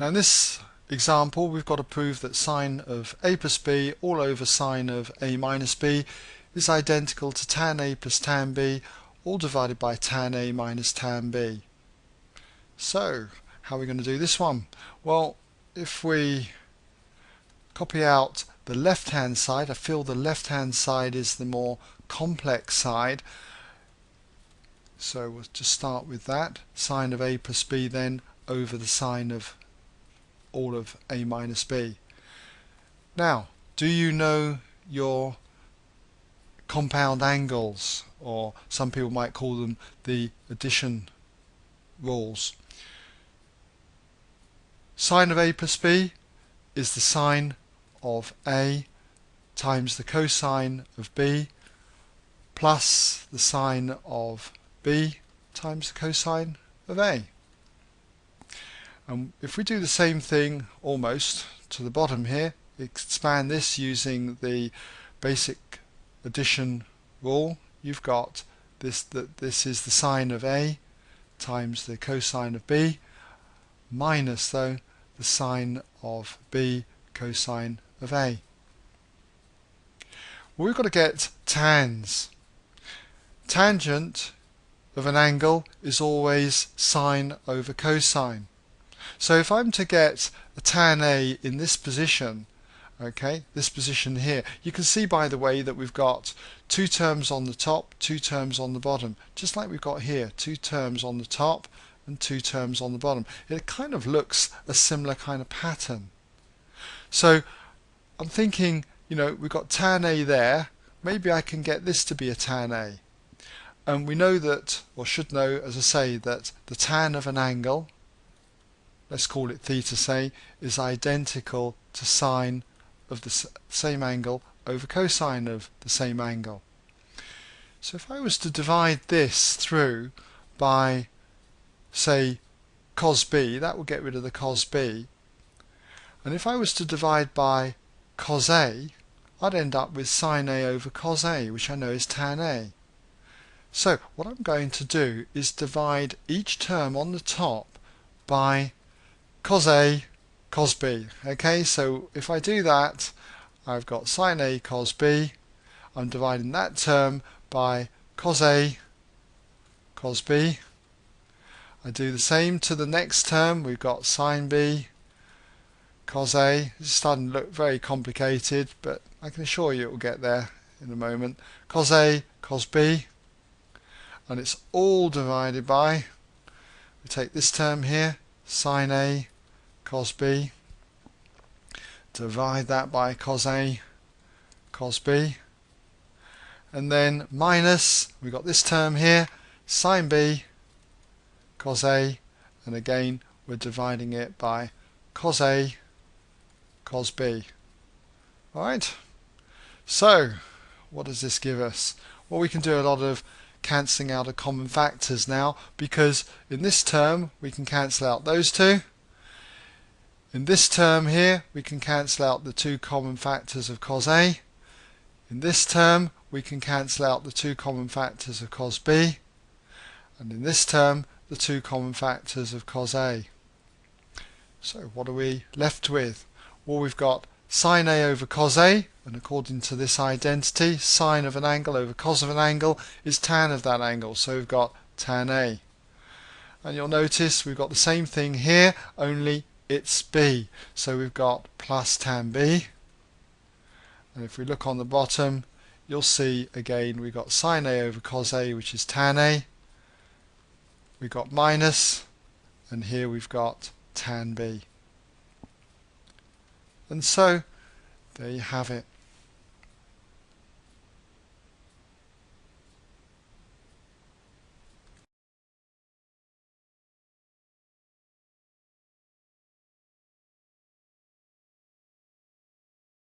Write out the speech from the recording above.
Now in this example we've got to prove that sine of a plus b all over sine of a minus b is identical to tan a plus tan b all divided by tan a minus tan b. So how are we going to do this one? Well, if we copy out the left hand side, I feel the left hand side is the more complex side, so we'll just start with that. Sine of a plus b then over the sine of all of a minus b. Now, do you know your compound angles, or some people might call them the addition rules? Sine of a plus b is the sine of a times the cosine of b plus the sine of b times the cosine of a. And if we do the same thing almost to the bottom here, expand this using the basic addition rule, you've got this, that this is the sine of a times the cosine of b minus though the sine of b cosine of a. Well, we've got to get tans. Tangent of an angle is always sine over cosine. So if I'm to get a tan A in this position, okay, this position here, you can see by the way that we've got two terms on the top, two terms on the bottom, just like we've got here, two terms on the top and two terms on the bottom. It kind of looks a similar kind of pattern. So I'm thinking, you know, we've got tan A there, maybe I can get this to be a tan A. And we know that, or should know, as I say, that the tan of an angle, let's call it theta say, is identical to sine of the same angle over cosine of the same angle. So if I was to divide this through by, say, cos b, that will get rid of the cos b. And if I was to divide by cos a, I'd end up with sine a over cos a, which I know is tan a. So what I'm going to do is divide each term on the top by cos a cos b. Okay, so if I do that, I've got sine a cos b. I'm dividing that term by cos a cos b. I do the same to the next term. We've got sine b cos a. It's starting to look very complicated, but I can assure you it will get there in a moment. Cos a cos b, and it's all divided by, we take this term here, sine a cos b, divide that by cos a cos b, and then minus, we've got this term here, sine b cos a, and again we're dividing it by cos a cos b. Alright, so what does this give us? Well, we can do a lot of cancelling out of common factors now, because in this term we can cancel out those two. In this term here we can cancel out the two common factors of cos a. In this term we can cancel out the two common factors of cos b, and in this term the two common factors of cos a. So what are we left with? Well, we've got sine a over cos a, and according to this identity, sine of an angle over cos of an angle is tan of that angle, so we've got tan a. And you'll notice we've got the same thing here, only it's b, so we've got plus tan b. And if we look on the bottom, you'll see again we've got sine a over cos a, which is tan a. We've got minus, and here we've got tan b. And so there you have it.